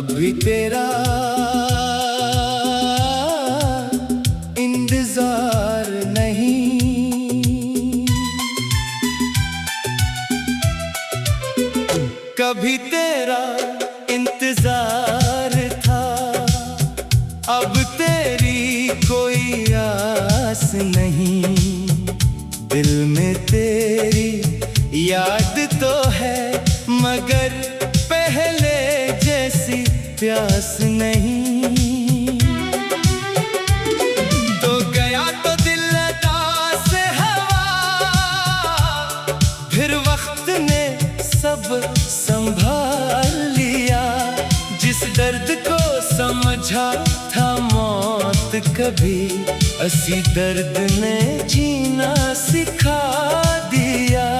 अब भी तेरा इंतजार नहीं, कभी तेरा इंतजार था, अब तेरी कोई आस नहीं। दिल में तेरी याद तो है मगर पहले जैसी प्यास नहीं। तो गया तो दिल लता से हवा, फिर वक्त ने सब संभाल लिया। जिस दर्द को समझा था मौत कभी, असी दर्द ने जीना सिखा दिया।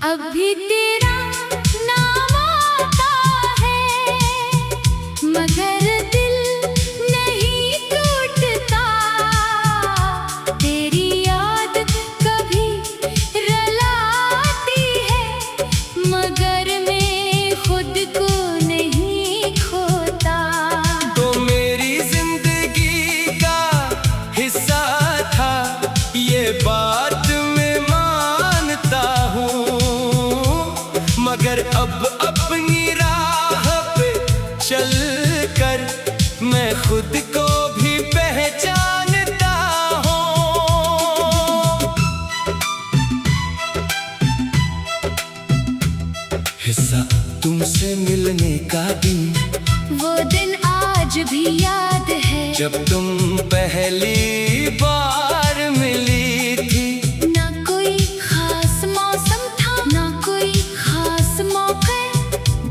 अब भी तेरा नाम आता है मगर दिल नहीं टूटता। तेरी याद कभी रुलाती है मगर मैं खुद को नहीं खोता। तो मेरी जिंदगी का हिस्सा था, ये बात मैं मानता हूँ, मगर अब अपनी राह पे चल कर मैं खुद को भी पहचानता हूँ। हिस्सा तुमसे मिलने का दिन, वो दिन आज भी याद है जब तुम पहली बार मिली थी। ना कोई खास मौसम था, ना कोई खास मौका,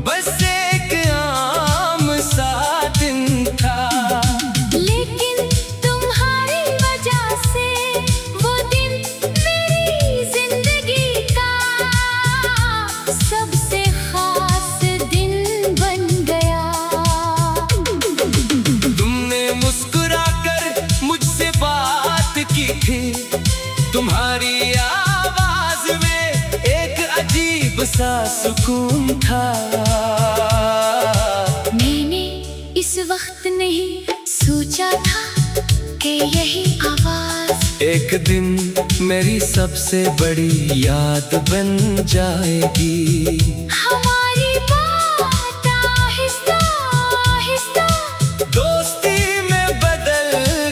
बस एक आम सा दिन था। लेकिन तुम्हारी वजह से वो दिन मेरी जिंदगी का सबसे खास दिन बन गया। तुमने मुस्कुरा कर मुझसे बात की थी, तुम्हारी आवाज में एक अजीब सा सुकून था। मैंने इस वक्त नहीं सोचा था कि यही आवाज एक दिन मेरी सबसे बड़ी याद बन जाएगी। हमारी बात आहिस्ता आहिस्ता दोस्ती में बदल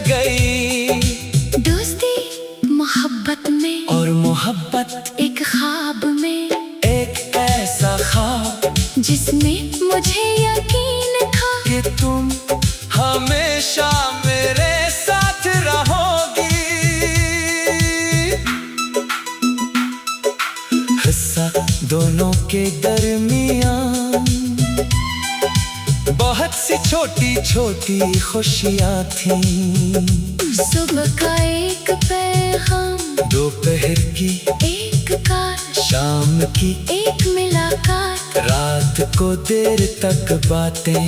गई, दोस्ती मोहब्बत में, और मोहब्बत एक ख्वाब में, एक ऐसा ख्वाब जिसमें मुझे यकीन था कि तुम हमेशा मेरे साथ रहोगी। हिस्सा दोनों के दरमियान बहुत सी छोटी छोटी खुशियाँ थीं। सुबह का एक पैगाम, दोपहर की एक कार, शाम की एक मुलाकात, रात को देर तक बातें,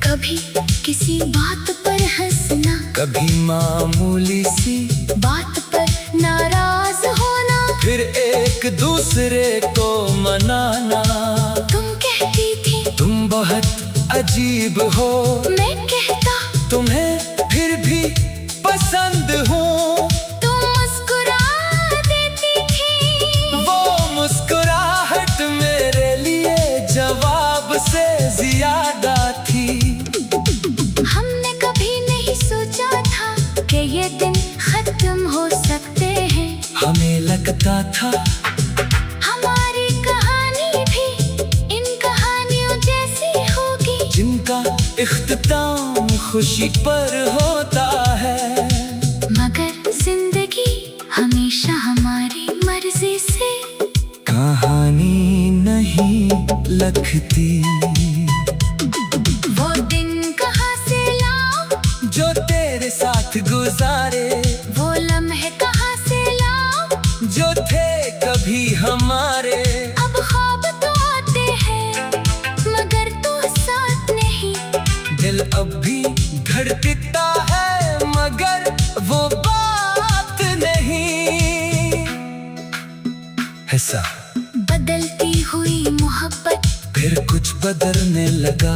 कभी किसी बात पर हंसना, कभी मामूली सी बात पर नाराज होना। फिर एक दूसरे को मनाना। तुम कहती थी तुम बहुत अजीब हो, मैं कहता तुम्हें फिर भी पसंद हूँ। तुम मुस्कुरा देती थी, वो मुस्कुराहट मेरे लिए जवाब से ज्यादा थी। हमने कभी नहीं सोचा था कि ये दिन खत्म हो सकते हैं। हमें लगता था हमारी कहानी भी इन कहानियों जैसी होगी, जिनका इख्तिताम खुशी पर होता है। मगर जिंदगी हमेशा हमारी मर्जी से कहानी नहीं लगती। वो दिन कहाँ से लाऊं, जो तेरे साथ गुजारे, वो लम्हे कहाँ से लाऊं, जो थे कभी हमारे। अब ख्वाब तो आते हैं मगर तू साथ नहीं। दिल अब भी धड़कता है मगर वो बात बदलने लगा।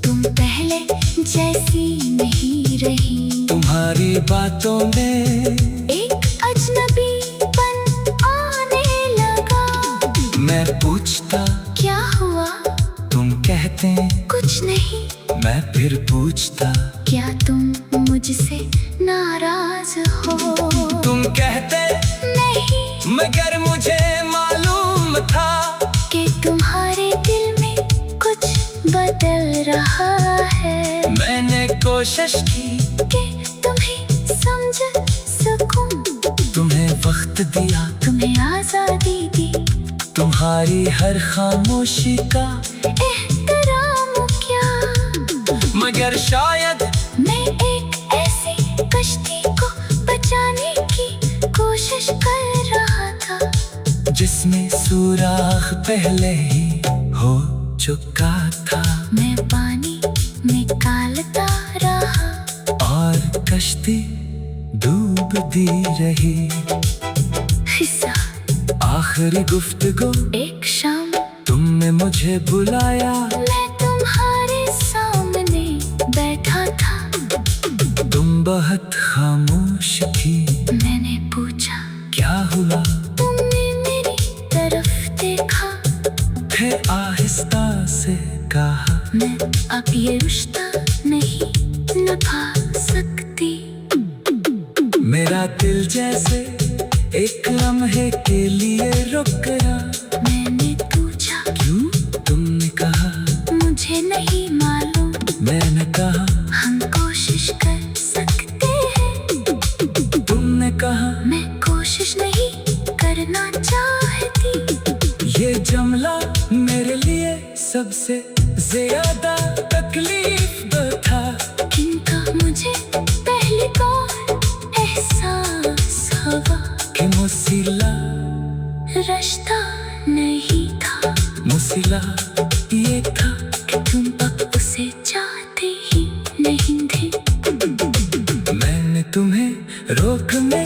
तुम पहले जैसी नहीं रही। तुम्हारी बातों में एक अजनबीपन आने लगा। मैं पूछता क्या हुआ? तुम कहते कुछ नहीं। मैं फिर पूछता क्या तुम मुझसे नाराज हो? तुम कहते नहीं, मगर मुझे मालूम था कि तुम्हारे दिल में कुछ बदल रहा है। मैंने कोशिश की कि तुम्हें समझ सकूं। तुम्हें वक्त दिया, तुम्हें आजादी दी। तुम्हारी हर खामोशी का एहतराम किया। मगर शायद मैं एक ऐसी कश्ती को बचाने की कोशिश कर रहा था जिसमें सुराख पहले ही हो चुका था। मैं पानी निकालता रहा और कश्ती डूबती रही। हिस्सा आखिरी गुफ्तगू एक शाम तुमने मुझे बुलाया। मैं तुम्हारे सामने बैठा था। तुम बहुत खामोश थी। मैंने पूछा क्या हुआ? तुमने मेरी तरफ देखा। फिर आहिस्ता से कहा मैं अब ये रिश्ता नहीं निभा सकती। मेरा दिल जैसे एक लम्हे के लिए रुक गया। मैंने पूछा क्यों? तुमने कहा मुझे नहीं मालूम। मैंने कहा हम कोशिश कर सकते हैं। तुमने कहा मैं कोशिश नहीं करना चाहती। ये जुमला मेरे लिए सबसे ज्यादा तकलीफ था। किंतु मुझे पहली बार एहसास हुआ कि मुसीला रिश्ता नहीं था। मुसीला ये था कि तुम अब उसे चाहते ही नहीं थे। मैंने तुम्हें रोकने